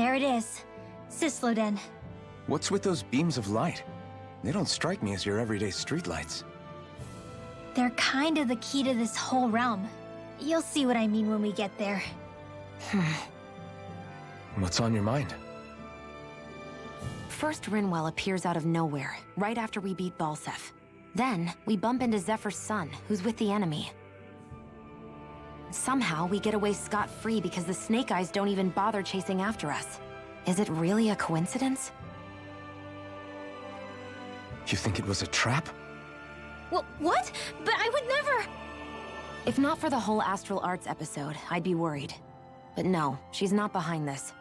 There it is. Cisloden. What's with those beams of light? They don't strike me as your everyday streetlights. They're kind of the key to this whole realm. You'll see what I mean when we get there. What's on your mind? First, Rinwell appears out of nowhere, right after we beat Balseph. Then, we bump into Zephyr's son, who's with the enemy. Somehow, we get away scot-free because the Snake Eyes don't even bother chasing after us. Is it really a coincidence? You think it was a trap? What? But I would never... If not for the whole Astral Arts episode, I'd be worried. But no, she's not behind this.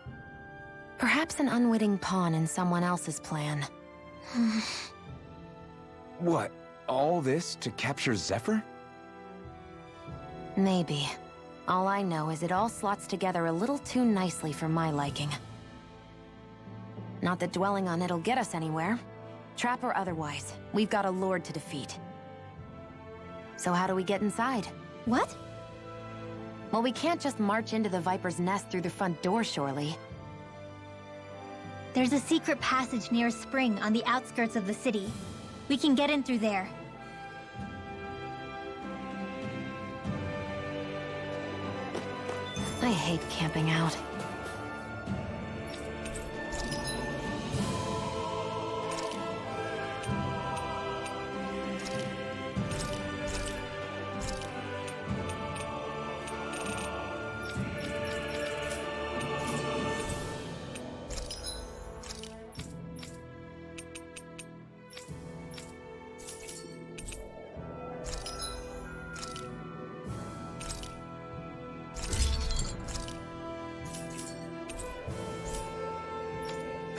Perhaps an unwitting pawn in someone else's plan. What? All this to capture Zephyr? Maybe. All I know is it all slots together a little too nicely for my liking. Not that dwelling on it'll get us anywhere. Trap or otherwise, we've got a lord to defeat. So how do we get inside? What? Well, we can't just march into the Viper's nest through the front door, surely. There's a secret passage near a spring on the outskirts of the city. We can get in through there. I hate camping out.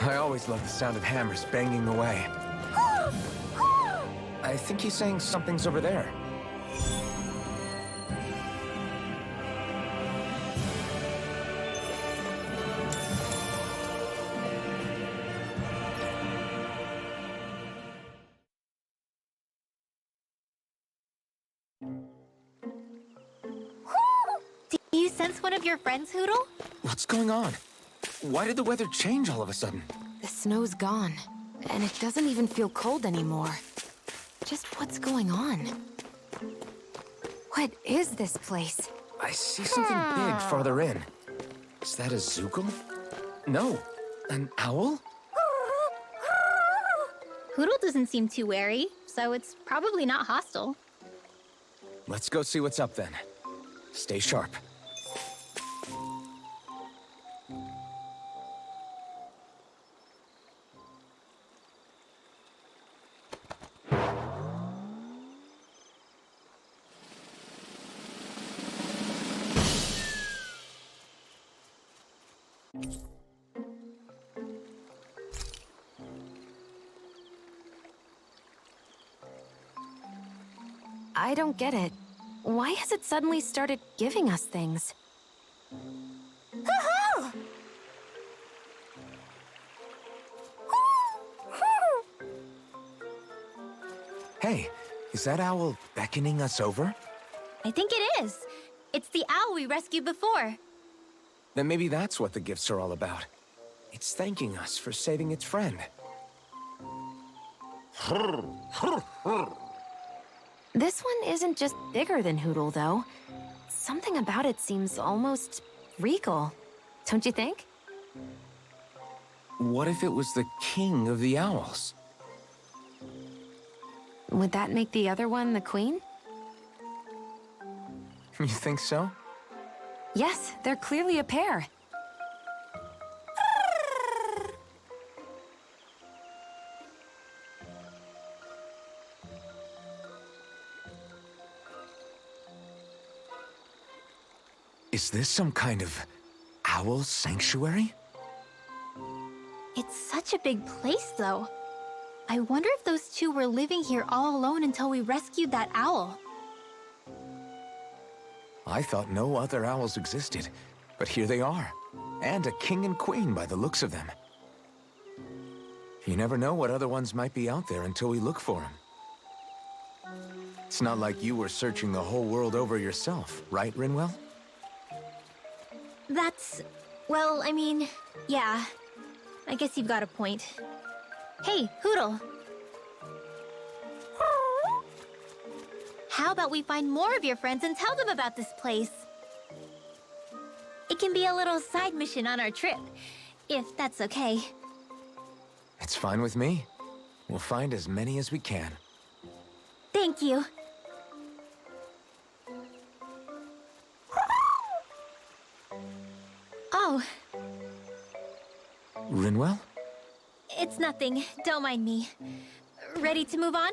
I always love the sound of hammers banging away. I think he's saying something's over there. Do you sense one of your friends, Hootle? What's going on? Why did the weather change all of a sudden? The snow's gone, and it doesn't even feel cold anymore. Just what's going on? What is this place? I see something big farther in. Is that a Zoogle? No, an owl? Hootle doesn't seem too wary, so it's probably not hostile. Let's go see what's up then. Stay sharp. I don't get it. Why has it suddenly started giving us things? Hey, is that owl beckoning us over? I think it is. It's the owl we rescued before. Then maybe that's what the gifts are all about. It's thanking us for saving its friend. This one isn't just bigger than Hootle, though. Something about it seems almost regal. Don't you think? What if it was the king of the owls? Would that make the other one the queen? You think so? Yes, they're clearly a pair. Is this some kind of owl sanctuary? It's such a big place, though. I wonder if those two were living here all alone until we rescued that owl. I thought no other owls existed, but here they are. And a king and queen by the looks of them. You never know what other ones might be out there until we look for them. It's not like you were searching the whole world over yourself, right, Rinwell? That's... Well, I mean, yeah. I guess you've got a point. Hey, Hoodle. How about we find more of your friends and tell them about this place? It can be a little side mission on our trip, if that's okay. It's fine with me. We'll find as many as we can. Thank you. Oh, Rinwell? it's nothing. Don't mind me. Ready to move on?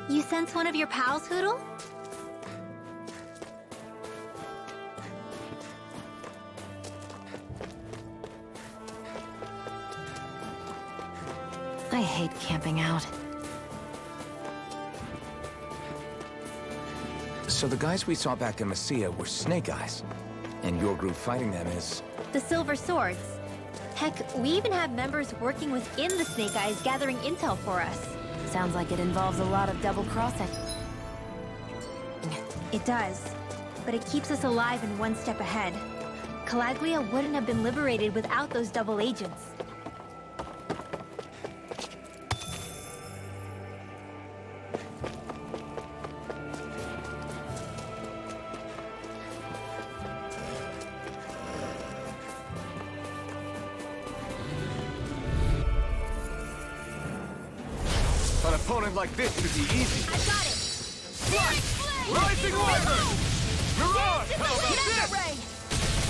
You sense one of your pals, Hoodle? I hate camping out. So the guys we saw back in Messia were Snake Eyes. And your group fighting them is... The Silver Swords. Heck, we even have members working within the Snake Eyes gathering intel for us. Sounds like it involves a lot of double-crossing. It does, but it keeps us alive and one step ahead. Calaglia wouldn't have been liberated without those double agents. An opponent like this should be easy. I got it! Rising Wyvern! Mirage! How about this?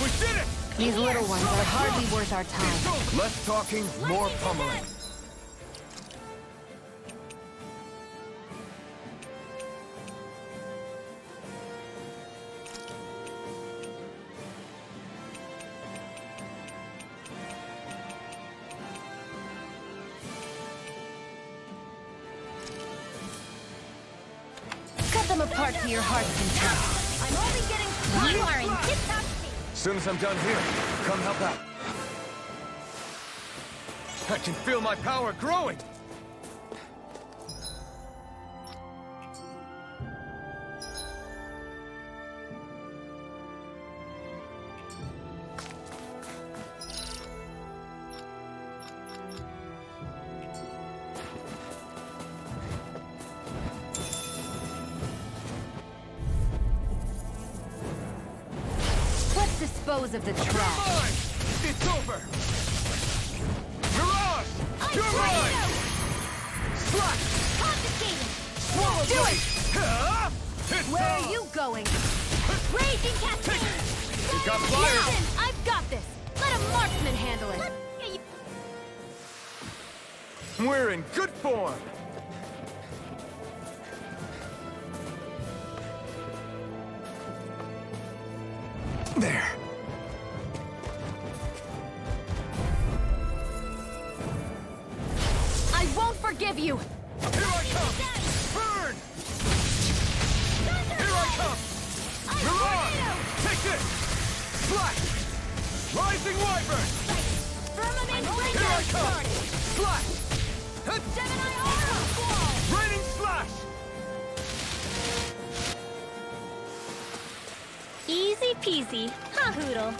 We did it! These little ones are hardly worth our time. Less talking, more pummeling. Cut them apart to your heart's content. I'm only getting started! You are in tip-top shape! As soon as I'm done here, come help out. I can feel my power growing! dispose of the You're trash. mine! It's over! Mirage! You're mine! Slash! Confiscated! Swallow Do blade! Huh? It's Where on! are you going? Raging cascade! You got fire! Listen, I've got this. Let a marksman handle it. We're in good form! There. I won't forgive you. Here I come! Burn! Here I come! Mirage! Take this! Slash! Rising Wyvern! Here I come! Slash! Gemini Aura! Raining Slash! Easy peasy, huh, Hoodle?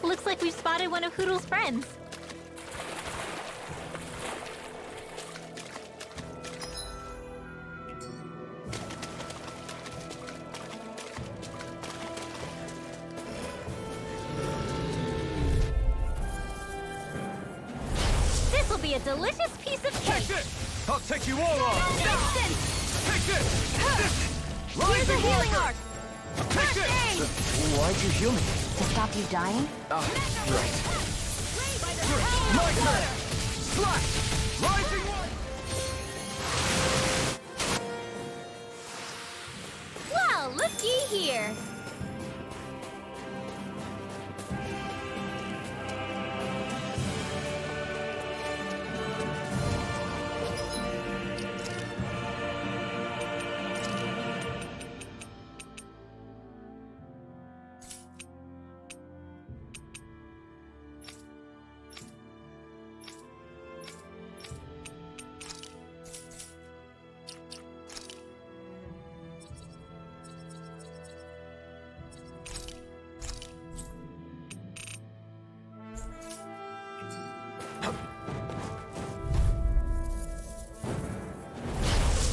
Looks like we've spotted one of Hoodle's friends. This'll be a delicious piece of Take cake. this! I'll take you all on! Instant! Take this! Here's a Rising healing Wyvern! arc. Take this! Why'd you heal me? To stop you dying? Right. Nightmare! Slash! Rising Wyvern! Well, looky here.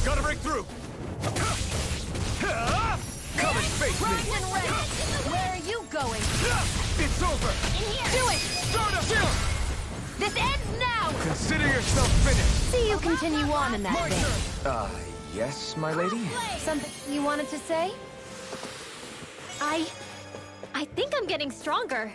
Gotta break through! Come and face Rise me! and race. Where are you going? It's over! In here. Do it! Start up! This ends now! Consider yourself finished! See you continue on in that My vein. turn! Yes, my lady? Something you wanted to say? I think I'm getting stronger.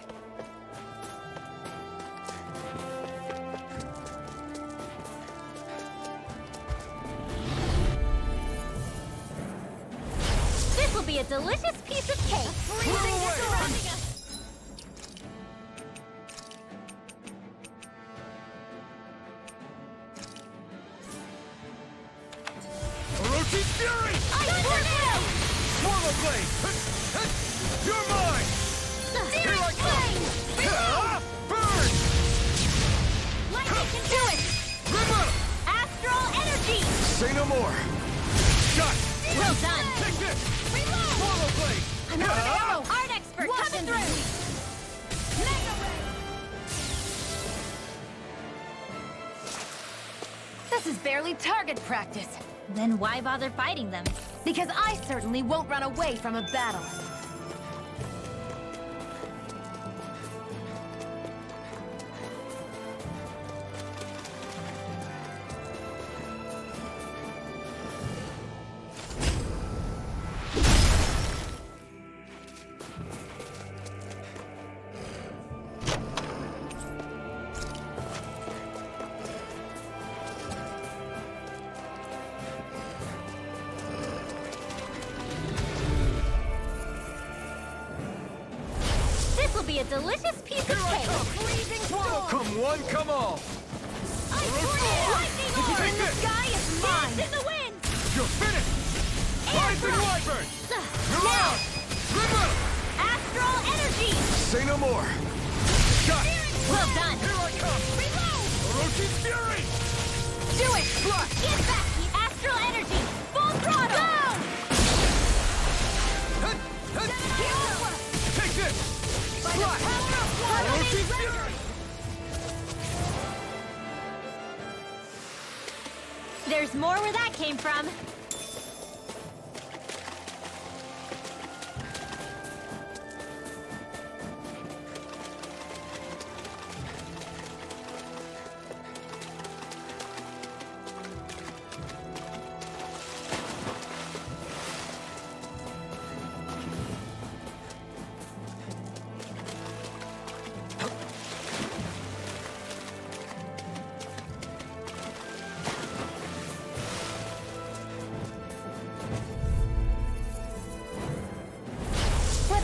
This'll be a delicious piece of cake. Freezing is surrounding us. Orochi Fury! Swallow Blade! You're mine! Here I come! Burn! Lightning can do it! Remember! Astral energy! Say no more! Shot! Well done! Take this! Swallow Blade! Another arrow! Art expert Watch coming and through! Mega Ray! This is barely target practice. Then why bother fighting them? Because I certainly won't run away from a battle. This'll be a delicious piece of Here I cake. come! Freezing storm! Come one, come all! Lightning Take orb! this! Sky is mine! In the wind! You're finished! Rising Wyvern! You're out! Remember! Astral energy! Say no more! Shot! Well done! Here I come! Reload! Orochi Fury! Do it! Slash! Get back! Throttle! Take this! Slide! There's more where that came from.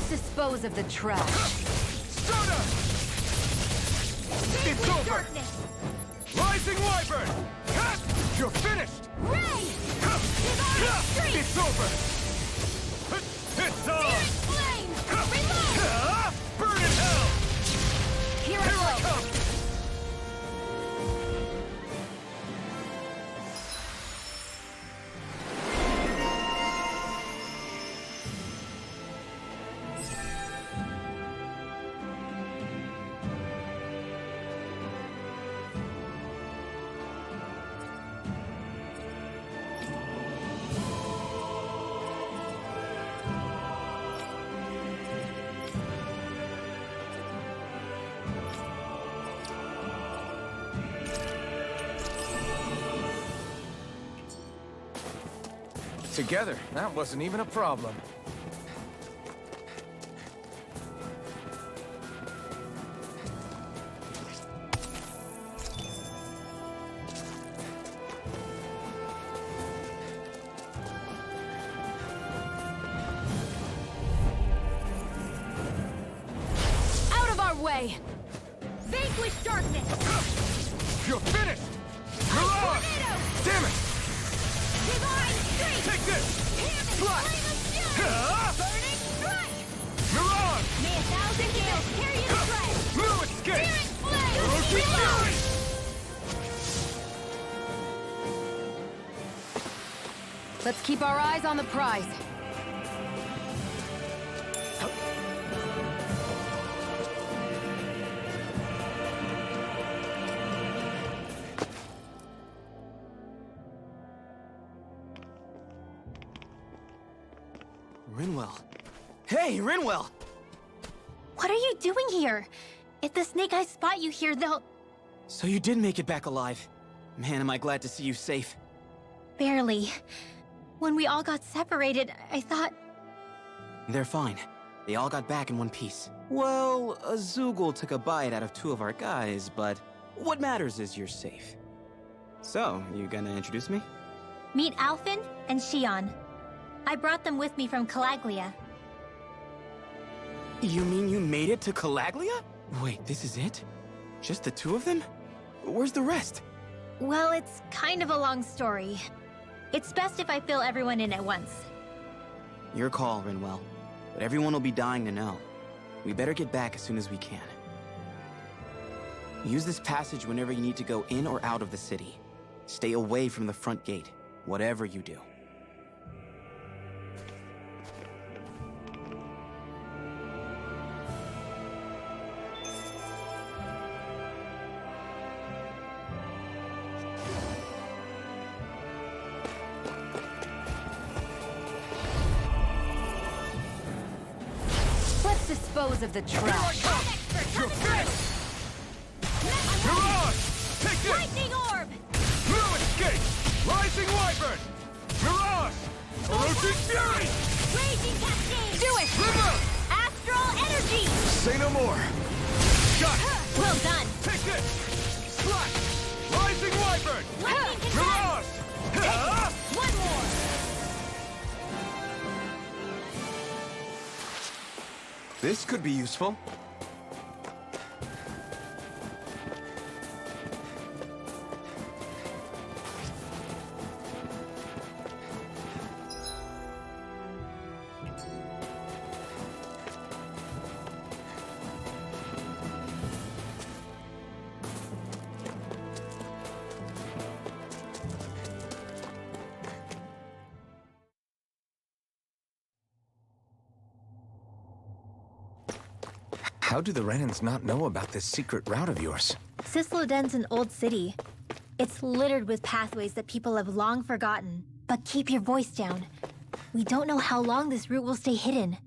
Dispose of the trash. Soda! It's over! Darkness! Rising Wyvern! Cut! You're finished! Ray! It's over! It's on! Flame! Reload! Burn in hell! Here Here I I go. come! Together, that wasn't even a problem. Out of our way! Vanquish darkness! You're finished! Mirage! Damn it! Divine strength! Take this! Fly! Burning strike! Mirage! May 1,000 gales carry you to shreds! No escape! Searing flame! Orochi Reload! Fury! Let's keep our eyes on the prize. Rinwell. Hey, Rinwell! What are you doing here? If the Snake Eyes spot you here, they'll... So you did make it back alive. Man, am I glad to see you safe. Barely. When we all got separated, I thought... They're fine. They all got back in one piece. Well, a Zoogle took a bite out of 2 of our guys, but what matters is you're safe. So, you gonna introduce me? Meet Alphen and Shion. I brought them with me from Calaglia. You mean you made it to Calaglia? Wait, this is it? Just the 2 of them? Where's the rest? Well, it's kind of a long story. It's best if I fill everyone in at once. Your call, Rinwell. But everyone will be dying to know. We better get back as soon as we can. Use this passage whenever you need to go in or out of the city. Stay away from the front gate, whatever you do. Let's dispose of the trash. You're finished! Mirage! Take this! Lightning Orb! No escape! Rising Wyvern! Mirage! Orochi Fury! Raging Cascade! Do it! River! Astral Energy! Say no more! Got it! Well done! Take this! Slash! Rising Wyvern! Lightning Cascade! Mirage! One more! This could be useful. How do the Renans not know about this secret route of yours? Cisloden's an old city. It's littered with pathways that people have long forgotten. But keep your voice down. We don't know how long this route will stay hidden.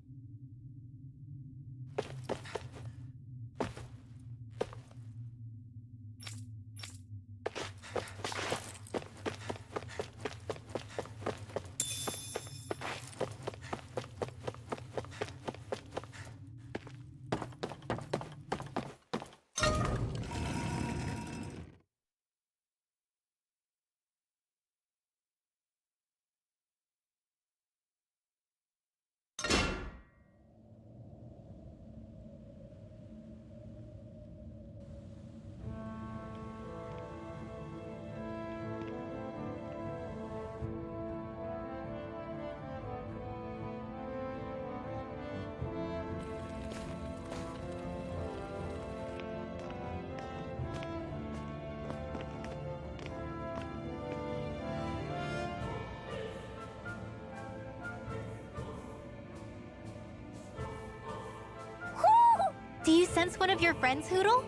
Do you sense one of your friends, Hootle?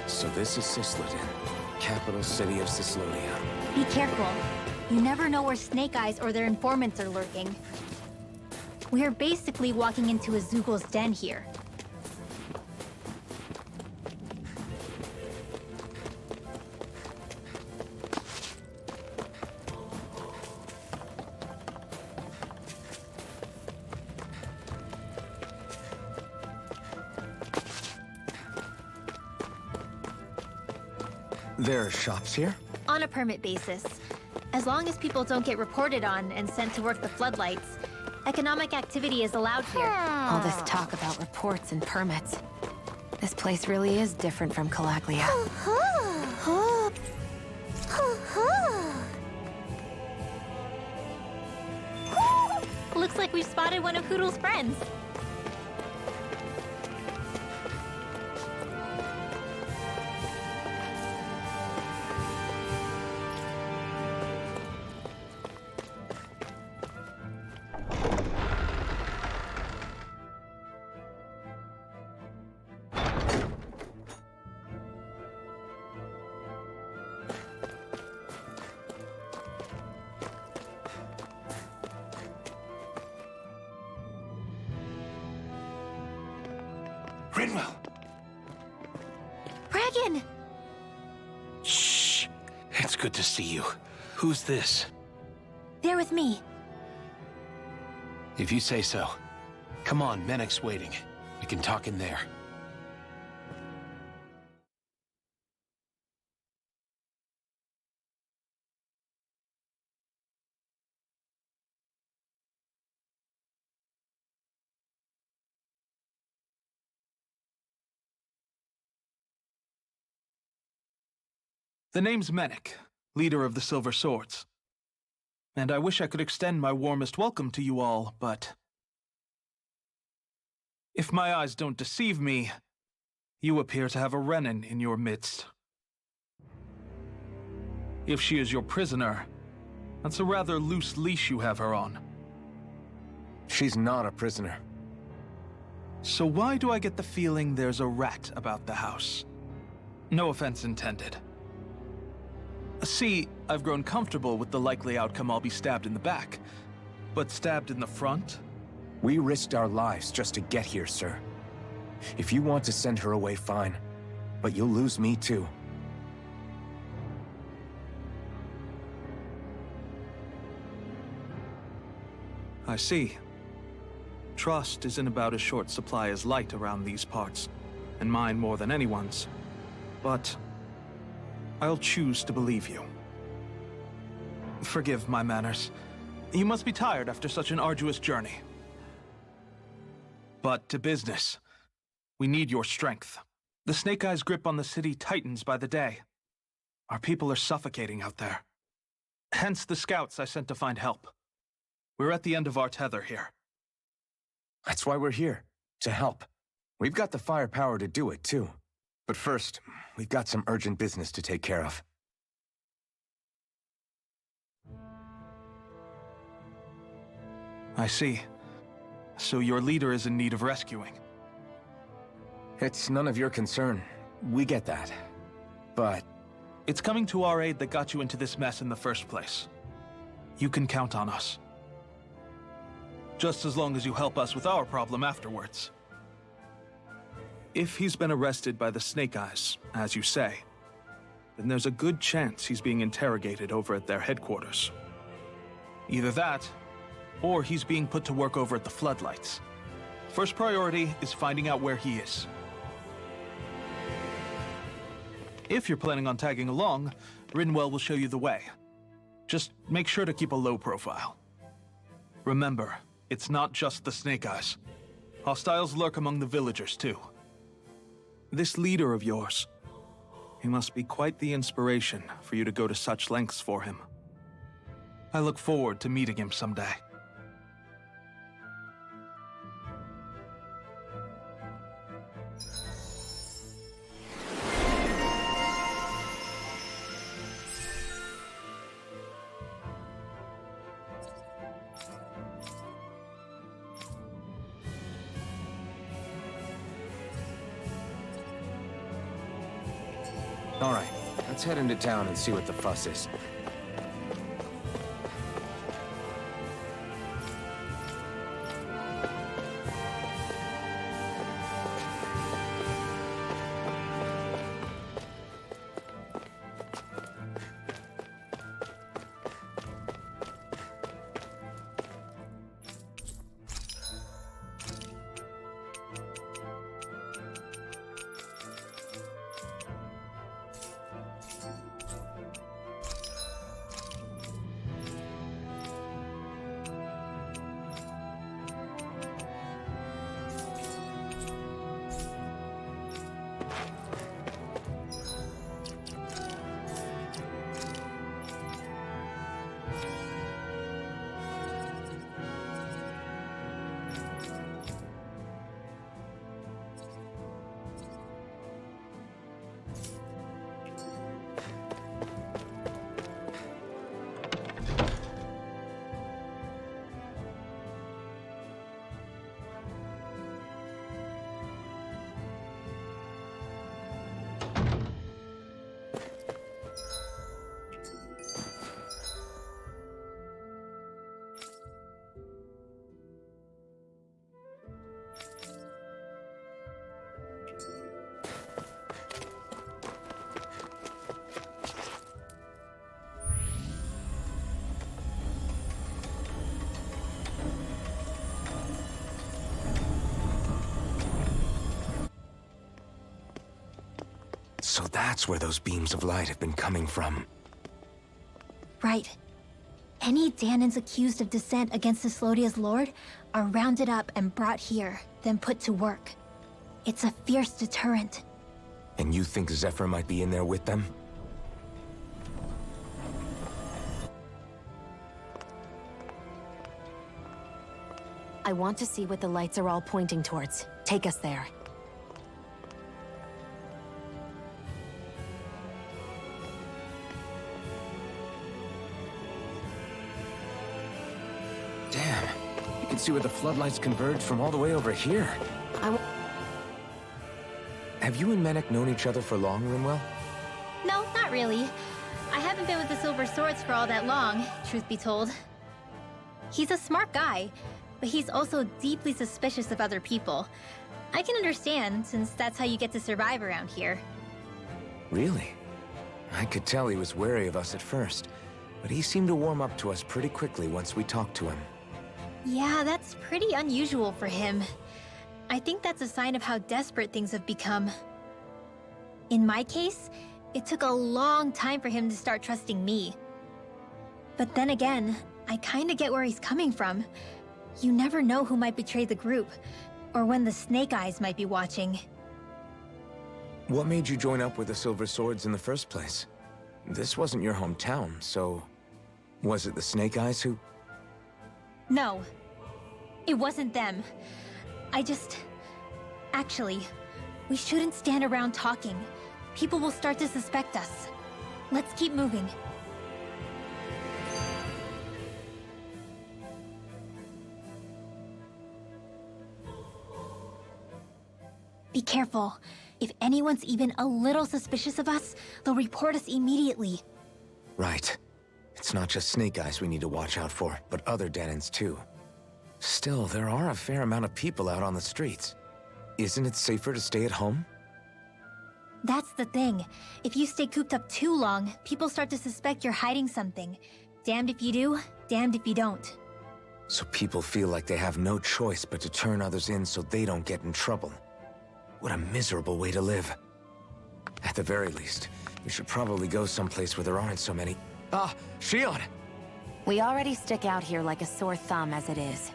So this is Cisloden, capital city of Cislonia. Be careful. You never know where Snake Eyes or their informants are lurking. We're basically walking into a Zoogl's den here. There are shops here? On a permit basis. As long as people don't get reported on and sent to work the floodlights, economic activity is allowed here. All this talk about reports and permits. This place really is different from Calaglia. Looks like we've spotted one of Hootle's friends. Rinwell! Bragan! Shh! It's good to see you. Who's this? They're with me. If you say so. Come on, Menek's waiting. We can talk in there. The name's Menek, leader of the Silver Swords. And I wish I could extend my warmest welcome to you all, but... if my eyes don't deceive me, you appear to have a Renan in your midst. If she is your prisoner, that's a rather loose leash you have her on. She's not a prisoner. So why do I get the feeling there's a rat about the house? No offense intended. See, I've grown comfortable with the likely outcome I'll be stabbed in the back. But stabbed in the front? We risked our lives just to get here, sir. If you want to send her away, fine. But you'll lose me too. I see. Trust is in about as short supply as light around these parts, and mine more than anyone's. But I'll choose to believe you. Forgive my manners. You must be tired after such an arduous journey. But to business. We need your strength. The Snake Eyes' grip on the city tightens by the day. Our people are suffocating out there. Hence the scouts I sent to find help. We're at the end of our tether here. That's why we're here, to help. We've got the firepower to do it, too. But first, we've got some urgent business to take care of. I see. So your leader is in need of rescuing. It's none of your concern. We get that. But It's coming to our aid that got you into this mess in the first place. You can count on us. Just as long as you help us with our problem afterwards. If he's been arrested by the Snake Eyes, as you say, then there's a good chance he's being interrogated over at their headquarters. Either that, or he's being put to work over at the Floodlights. First priority is finding out where he is. If you're planning on tagging along, Rinwell will show you the way. Just make sure to keep a low profile. Remember, it's not just the Snake Eyes. Hostiles lurk among the villagers, too. This leader of yours, he must be quite the inspiration for you to go to such lengths for him. I look forward to meeting him someday. all right, let's head into town and see what the fuss is. So that's where those beams of light have been coming from. Right. Any Danans accused of dissent against Islodia's lord are rounded up and brought here, then put to work. It's a fierce deterrent. And you think Zephyr might be in there with them? I want to see what the lights are all pointing towards. Take us there. Damn. You can see where the floodlights converge from all the way over here. Have you and Menek known each other for long, Rinwell? No, not really. I haven't been with the Silver Swords for all that long, truth be told. He's a smart guy, but he's also deeply suspicious of other people. I can understand, since that's how you get to survive around here. Really? I could tell he was wary of us at first, but he seemed to warm up to us pretty quickly once we talked to him. Yeah, that's pretty unusual for him. I think that's a sign of how desperate things have become. In my case, it took a long time for him to start trusting me. But then again, I kinda get where he's coming from. You never know who might betray the group, or when the Snake Eyes might be watching. What made you join up with the Silver Swords in the first place? This wasn't your hometown, so... Was it the Snake Eyes who... No, it wasn't them. Actually, we shouldn't stand around talking. People will start to suspect us. Let's keep moving. Be careful. If anyone's even a little suspicious of us, they'll report us immediately. Right. It's not just Snake Eyes we need to watch out for, but other Denons too. Still, there are a fair amount of people out on the streets. Isn't it safer to stay at home? That's the thing. If you stay cooped up too long, people start to suspect you're hiding something. Damned if you do, damned if you don't. So people feel like they have no choice but to turn others in so they don't get in trouble. What a miserable way to live. At the very least, we should probably go someplace where there aren't so many... Ah, Shion! We already stick out here like a sore thumb as it is.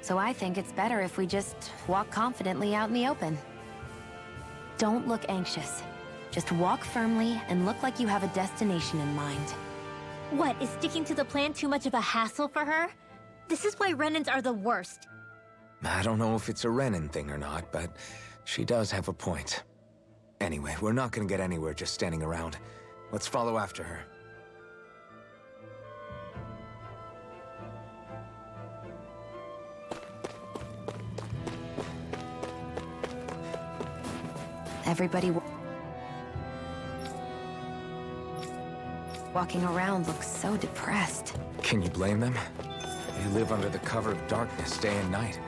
So I think it's better if we just walk confidently out in the open. Don't look anxious. Just walk firmly and look like you have a destination in mind. What, is sticking to the plan too much of a hassle for her? This is why Renans are the worst. I don't know if it's a Renin thing or not, but she does have a point. Anyway, we're not gonna get anywhere just standing around. Let's follow after her. Everybody walking around looks so depressed. Can you blame them? You live under the cover of darkness day and night.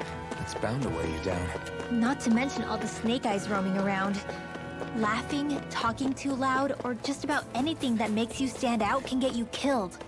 It's bound to weigh you down. Not to mention all the Snake Eyes roaming around. Laughing, talking too loud, or just about anything that makes you stand out can get you killed.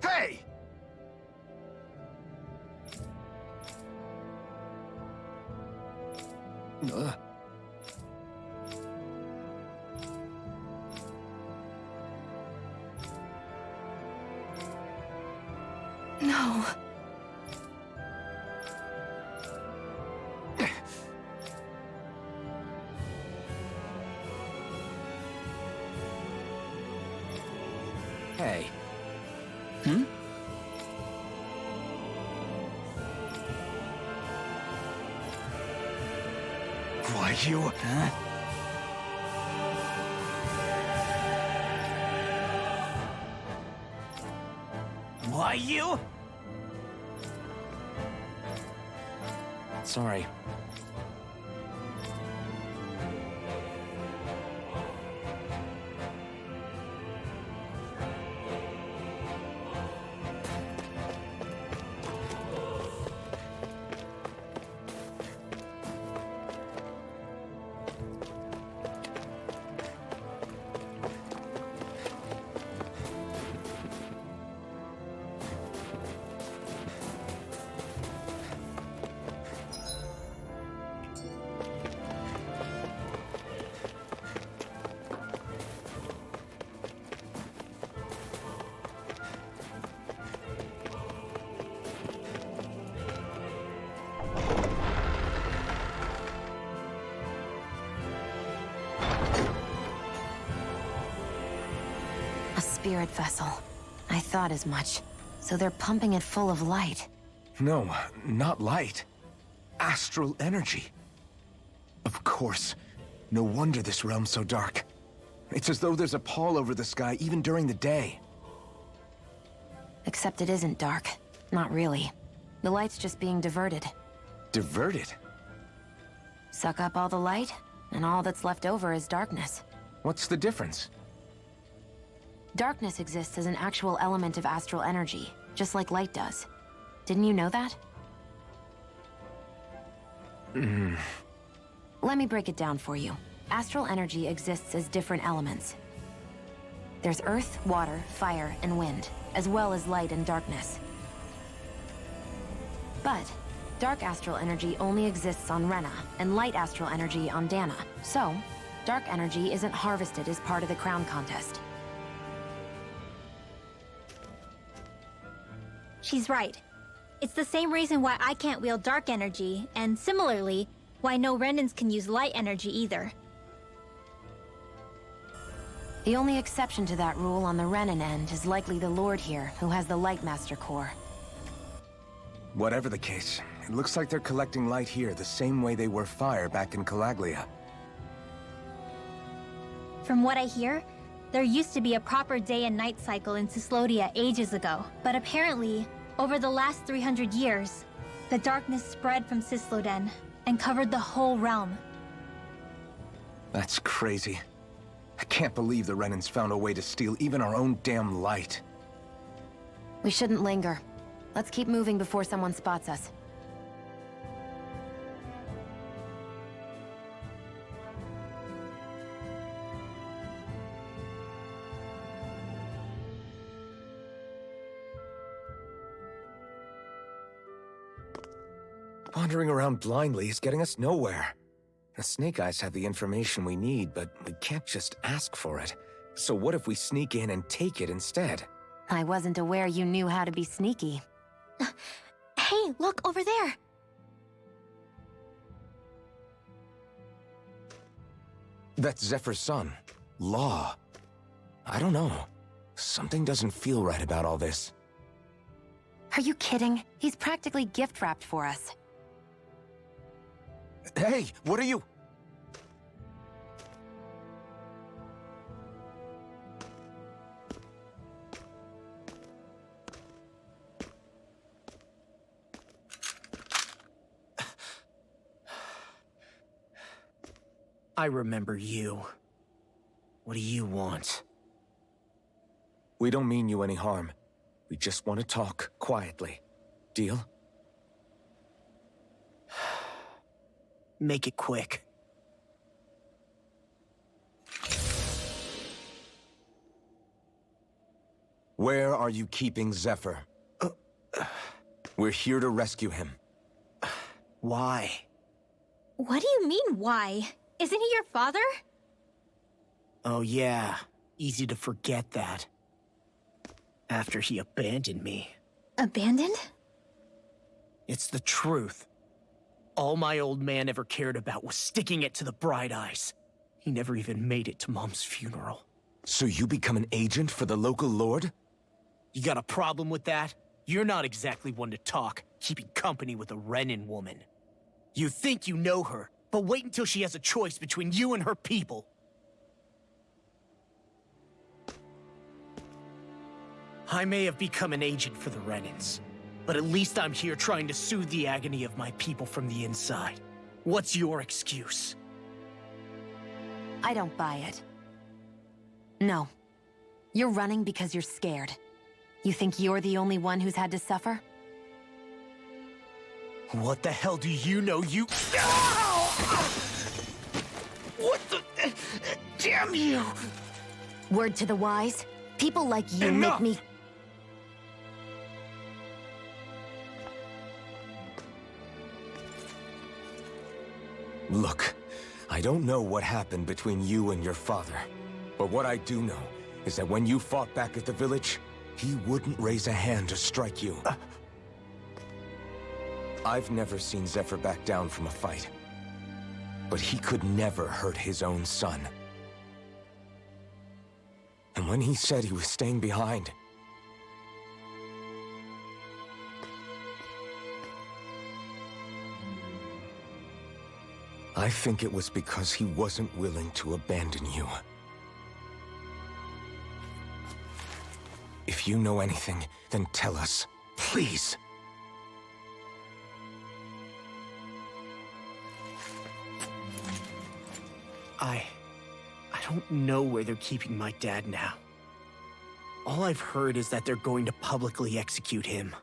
Hey! No. Hey. Why you... Huh? Why you? Sorry. A spirit vessel. I thought as much. So they're pumping it full of light. No, not light. Astral energy. Of course. No wonder this realm's so dark. It's as though there's a pall over the sky even during the day. Except it isn't dark. Not really. The light's just being diverted. Diverted? Suck up all the light, and all that's left over is darkness. What's the difference? Darkness exists as an actual element of astral energy, just like light does. Didn't you know that? Let me break it down for you. Astral energy exists as different elements. There's earth, water, fire, and wind, as well as light and darkness. But dark astral energy only exists on Rena, and light astral energy on Dana. So, dark energy isn't harvested as part of the crown contest. She's right. It's the same reason why I can't wield dark energy, and similarly, why no Renans can use light energy either. The only exception to that rule on the Renan end is likely the Lord here, who has the Light Master core. Whatever the case, it looks like they're collecting light here the same way they were fire back in Calaglia. From what I hear, there used to be a proper day and night cycle in Cyslodia ages ago, but apparently, over the last 300 years, the darkness spread from Cysloden and covered the whole realm. That's crazy. I can't believe the Renans found a way to steal even our own damn light. We shouldn't linger. Let's keep moving before someone spots us. Wandering around blindly is getting us nowhere. The Snake Eyes have the information we need, but we can't just ask for it. So what if we sneak in and take it instead? I wasn't aware you knew how to be sneaky. Hey, look over there! That's Zephyr's son, Law. I don't know. Something doesn't feel right about all this. Are you kidding? He's practically gift-wrapped for us. Hey, what are you? I remember you. What do you want? We don't mean you any harm. We just want to talk quietly. Deal? Make it quick. Where are you keeping Zephyr? We're here to rescue him. Why? What do you mean, why? Isn't he your father? Oh yeah, easy to forget that. After he abandoned me. Abandoned? It's the truth. All my old man ever cared about was sticking it to the Bright Eyes. He never even made it to Mom's funeral. So you become an agent for the local lord? You got a problem with that? You're not exactly one to talk, keeping company with a Renan woman. You think you know her, but wait until she has a choice between you and her people. I may have become an agent for the Renans, but at least I'm here trying to soothe the agony of my people from the inside. What's your excuse? I don't buy it. No. You're running because you're scared. You think you're the only one who's had to suffer? What the hell do you know, you— What the— Damn you! Word to the wise, people like you Enough! make me— Look, I don't know what happened between you and your father. But what I do know is that when you fought back at the village, he wouldn't raise a hand to strike you. I've never seen Zephyr back down from a fight. But he could never hurt his own son. And when he said he was staying behind, I think it was because he wasn't willing to abandon you. If you know anything, then tell us, please. I don't know where they're keeping my dad now. All I've heard is that they're going to publicly execute him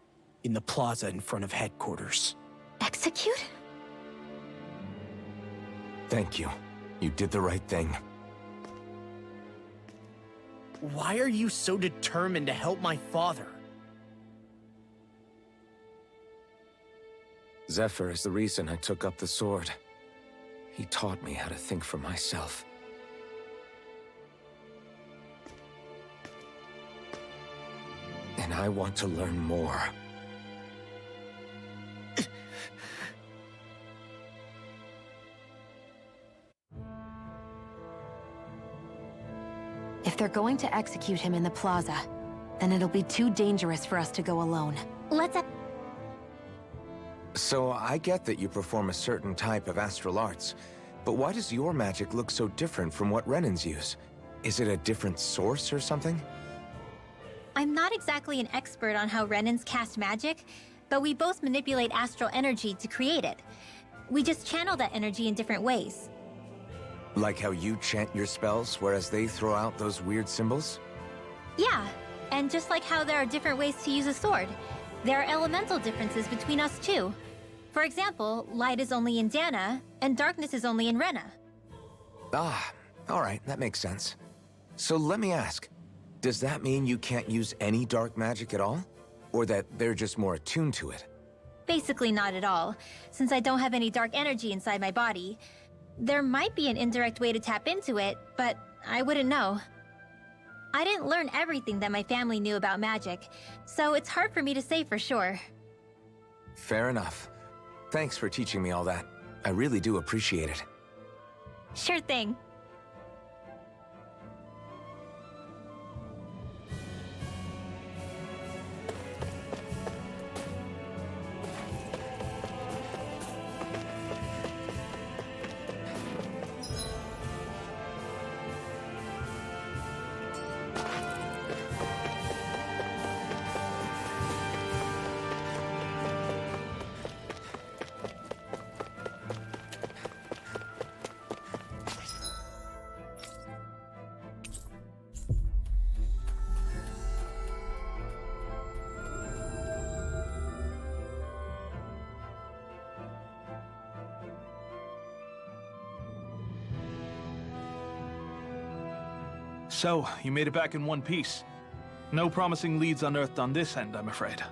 in the plaza in front of headquarters. Execute? Thank you. You did the right thing. why are you so determined to help my father? Zephyr is the reason I took up the sword. He taught me how to think for myself. And I want to learn more. If they're going to execute him in the plaza, then it'll be too dangerous for us to go alone. Let's... So I get that you perform a certain type of astral arts, but why does your magic look so different from what Renan's use? Is it a different source or something? I'm not exactly an expert on how Renans cast magic, but we both manipulate astral energy to create it. We just channel that energy in different ways. Like how you chant your spells, whereas they throw out those weird symbols? Yeah, and just like how there are different ways to use a sword, there are elemental differences between us too. For example, light is only in Dana, and darkness is only in Rena. Ah, alright, that makes sense. So let me ask, does that mean you can't use any dark magic at all? Or that they're just more attuned to it? Basically not at all, since I don't have any dark energy inside my body. There might be an indirect way to tap into it, but I wouldn't know. I didn't learn everything that my family knew about magic, so it's hard for me to say for sure. Fair enough. Thanks for teaching me all that. I really do appreciate it. Sure thing. So, you made it back in one piece. No promising leads unearthed on this end, I'm afraid.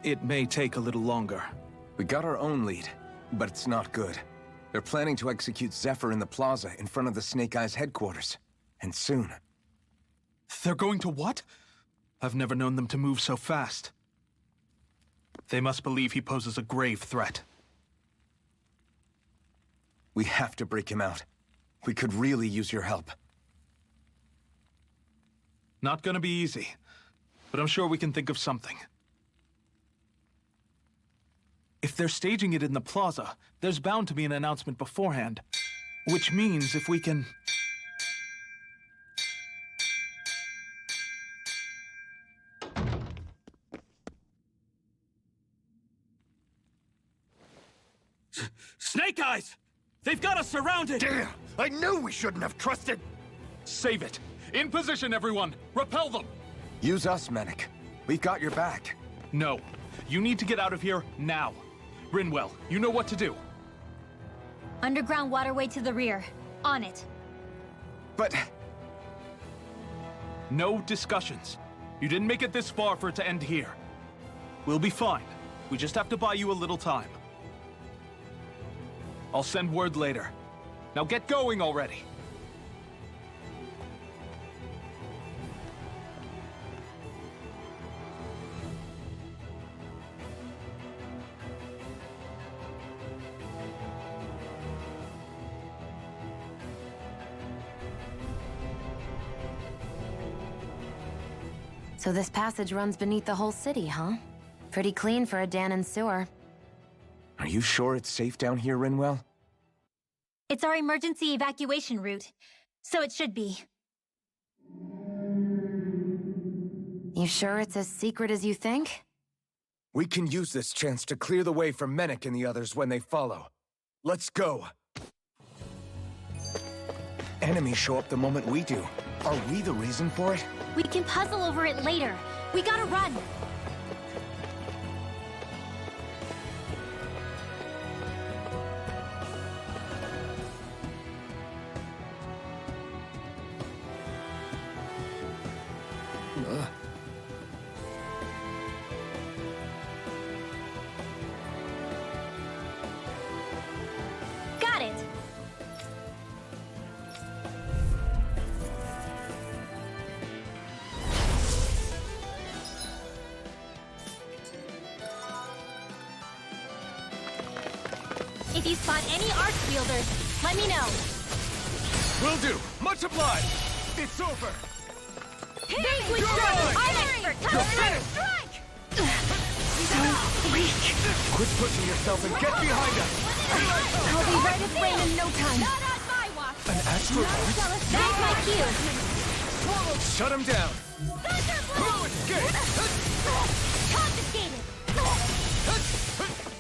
It may take a little longer. We got our own lead, but it's not good. They're planning to execute Zephyr in the plaza in front of the Snake Eyes headquarters. And soon. They're going to what? I've never known them to move so fast. They must believe he poses a grave threat. We have to break him out. We could really use your help. Not gonna be easy, but I'm sure we can think of something. If they're staging it in the plaza, there's bound to be an announcement beforehand. Which means if we can... Snake Eyes! They've got us surrounded! Damn! I knew we shouldn't have trusted! Save it! In position, everyone! Repel them! Use us, Mennick. We've got your back. No. You need to get out of here now. Rinwell, you know what to do. Underground waterway to the rear. On it. But... No discussions. You didn't make it this far for it to end here. We'll be fine. We just have to buy you a little time. I'll send word later. Now get going already. So this passage runs beneath the whole city, huh? Pretty clean for a Danon sewer. Are you sure it's safe down here, Rinwell? It's our emergency evacuation route, so it should be. You sure it's as secret as you think? We can use this chance to clear the way for Mennick and the others when they follow. Let's go. Enemies show up the moment we do. Are we the reason for it? We can puzzle over it later. We gotta run! Got it! If you spot any arch wielders, let me know. Will do. Much obliged. It's over. Vanquish You're strike! right. I'm expert! You're finished. Strike! So weak. Quit pushing yourself and get behind us. I'll be right at flame in no time. Not on my watch! An astral. That's my cue! Shut him down. Thunderblade! Escape. Confiscated!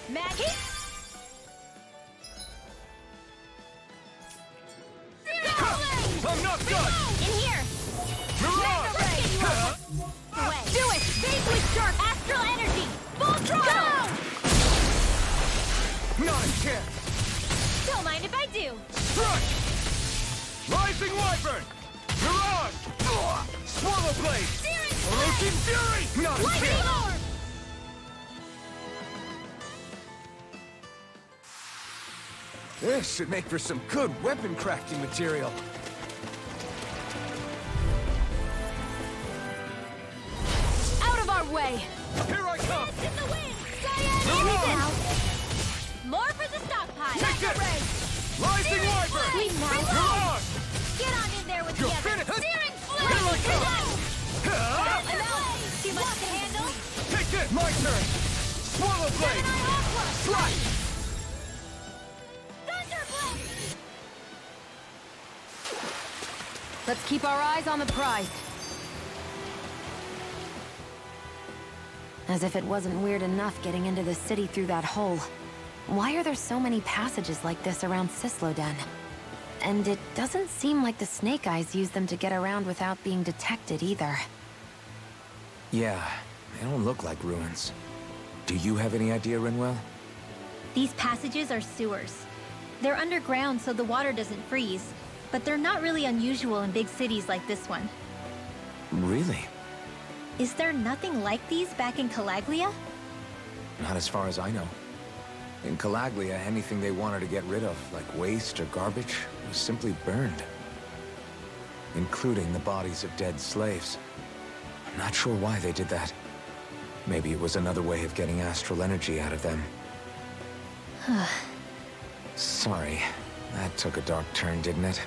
Magic! I'm not done. In here! Mirage. Away. Do it! Vanquish Shark! Astral energy! Full throttle! Not a chance. Don't mind if I do! Strike. Rising Wyvern. Mirage. Swallow Blade. Orochi Fury. Not a Lightning chance. orb! This should make for some good weapon crafting material. Out of our way. Here I come. In the wind! Mirage. More for the stockpile! Take it. Rising Wyvern. Please now! Mirage. Get on in there with You're the others! finished. Searing Here I flame! come. Enough! Too much to handle? Take it. My turn. Swallow Blade. Strike. Thunderblade! Let's keep our eyes on the prize. As if it wasn't weird enough getting into the city through that hole. Why are there so many passages like this around Sisloden? And it doesn't seem like the Snake Eyes use them to get around without being detected either. Yeah, they don't look like ruins. Do you have any idea, Rinwell? These passages are sewers. They're underground so the water doesn't freeze, but they're not really unusual in big cities like this one. Really? Is there nothing like these back in Calaglia? Not as far as I know. In Calaglia, anything they wanted to get rid of, like waste or garbage, was simply burned. Including the bodies of dead slaves. I'm not sure why they did that. Maybe it was another way of getting astral energy out of them. Sorry, that took a dark turn, didn't it?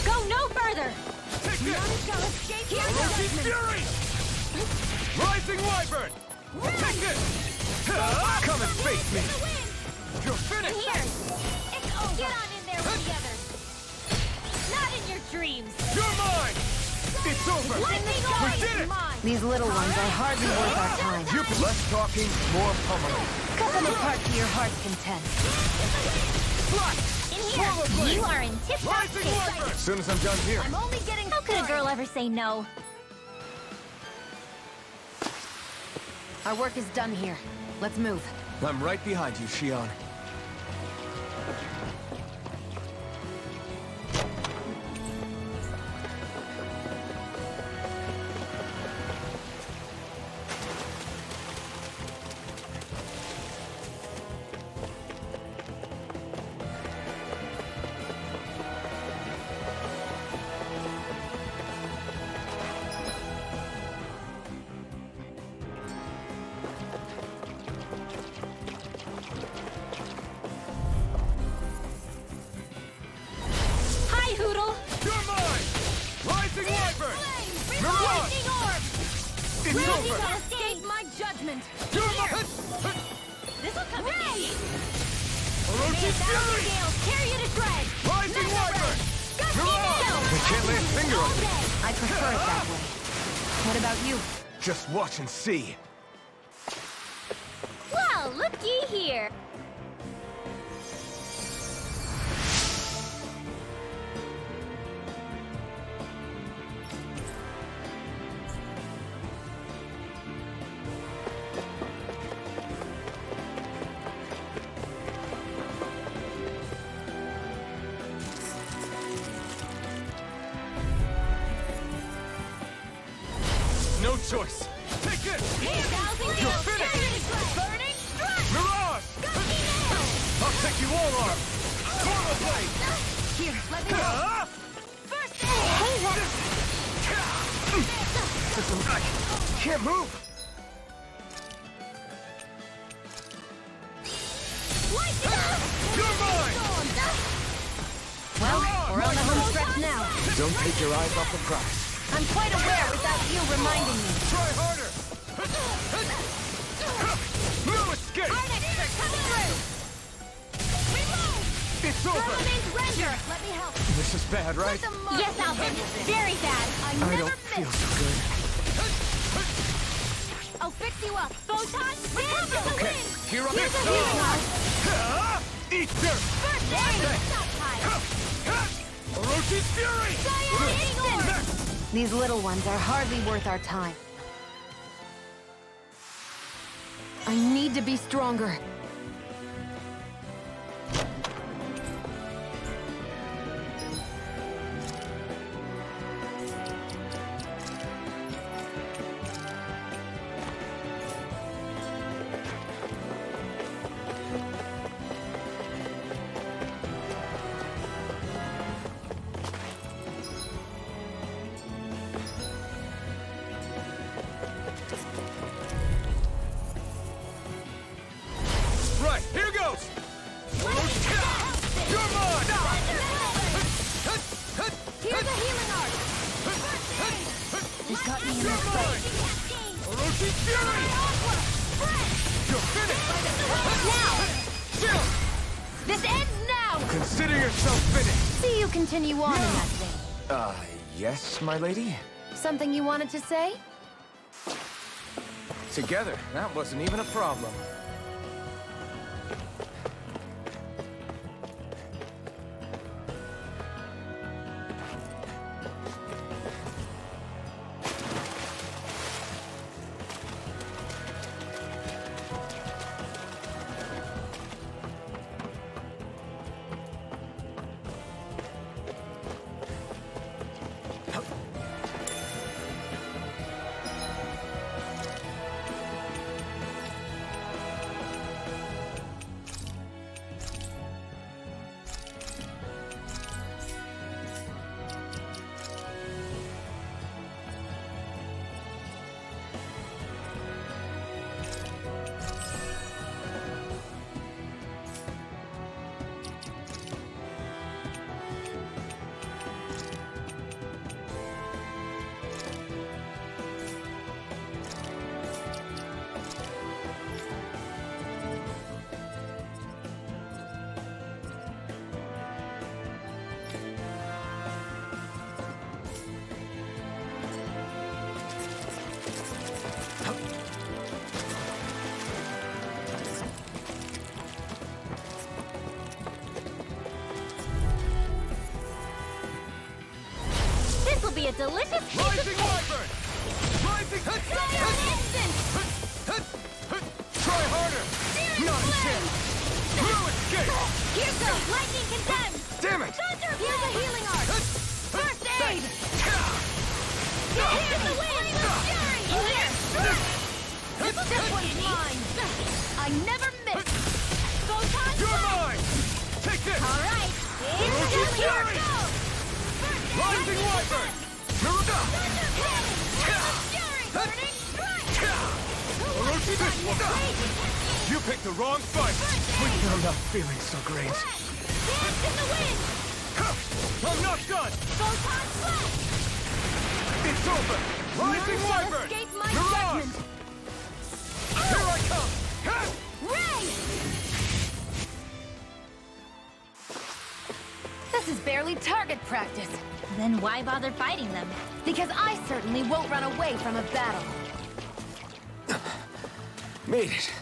Go no further! Take it. Here's Orochi the Fury. Rising Wyvern. Take it. Come and face me. You're In finished. here! It's over! Get on in there with the others! Not in your dreams! You're mine. It's over. Lightning We orb! did it. Mine! These little ones are hardly worth our time. Less talking, more pummeling. Cut them apart to your heart's content. In here! You are in tip-top Rising shape! Wyvern. As soon as I'm done here. I'm only getting... How could a girl ever say no? Our work is done here. Let's move. I'm right behind you, Shion. Hi, Hoodle! You're mine. Rising Wyvern. Mirage. Lightning orb! It's Ready over. to escape my judgment! You're mine. This'll come in handy! Orochi May that Fury. scales tear you to shreds! Rising Wyvern. Mirage. Can't lay a finger on it. I prefer it that way. What about you? Just watch and see. Well, looky here. No choice. Take it! You're finished! Burning strike! Mirage! I'll take you all arm! Torma blade! Here, let me go. First aid! I can't move! You're mine! Well, we're on the home stretch now. Don't take your eyes off the prize. I'm quite aware without you reminding me. Try harder! No escape! It's over! Let me help. This is bad, right? Yes, Alvin. Very bad. I don't feel so good. I'll fix you up. Photon, stand for the Okay, win! here on Here's this a healing arc. Eat dirt! First aid! Stop time! Orochi's fury! Instant! These little ones are hardly worth our time. I need to be stronger. Right, here goes! You're mine! Here's a healing arc! He's got me in You're this mine! fight. Orochi's fury! You're finished! Now! Chill! This ends now! Consider yourself finished! See you continue on in that vein. Yes, my lady? Something you wanted to say? Together, that wasn't even a problem. This'll be a delicious piece Rising of cake! Wyvern! Rising... Instant! Try harder! Not a chance! No escape! Here goes lightning condemned! Damn it! Thunder! Here's a healing arc! First aid! Here's the wind! Here! This one's mine! I never miss! Photon You're blast! mine! Take this! Alright! Here's the Orochi's healing fury! arc! Rising Wyvern! Naruto! Orochi, this one! You picked the wrong fight! I'm not feeling so great. Dance in the wind! I'm not done! Photon blast! It's over! Rising None shall Wyvern! escape my Mirage! judgment! Here I come! Ray! The This is barely target practice. Then why bother fighting them? Because I certainly won't run away from a battle. Made it.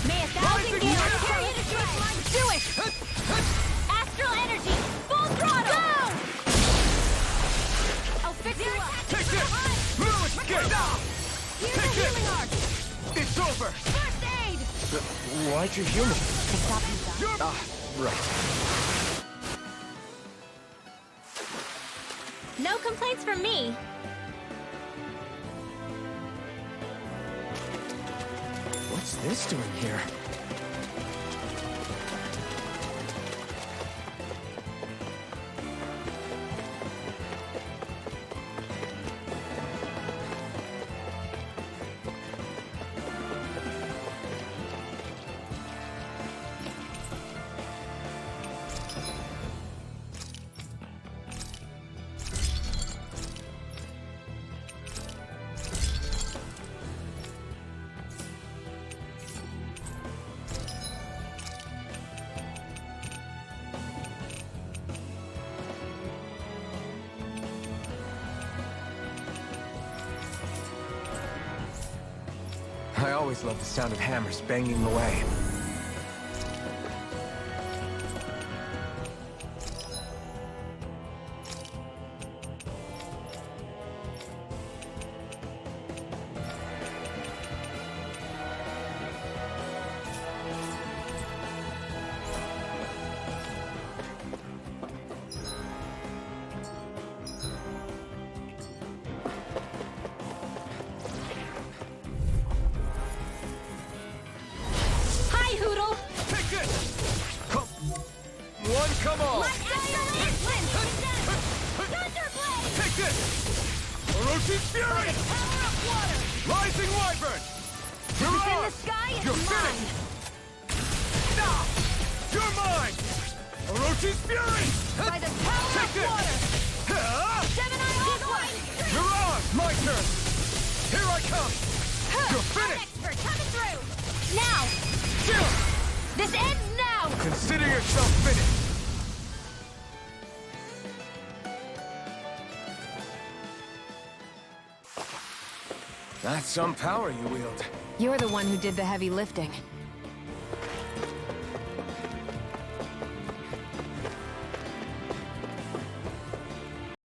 May 1,000 gamers carry the truth line. Do it! Astral energy, full throttle! Go! I'll fix you up. Take this! Move, escape! Here's Take the this! healing arc. It's over! First aid! Why'd you heal me? You're... Right. No complaints from me. What's this doing here? I always loved the sound of hammers banging away. Come on! Take this! Orochi's Fury! Rising Wyvern! You're In the ours! sky is You're mine! finished! Now! You're mine! Orochi's Fury! By the power Take of this! water! Ah! Gemini Onward! You're ours! My turn! Here I come! You're finished! Expert coming through! Now! Chill! This ends now! Consider yourself finished! That's some power you wield. You're the one who did the heavy lifting.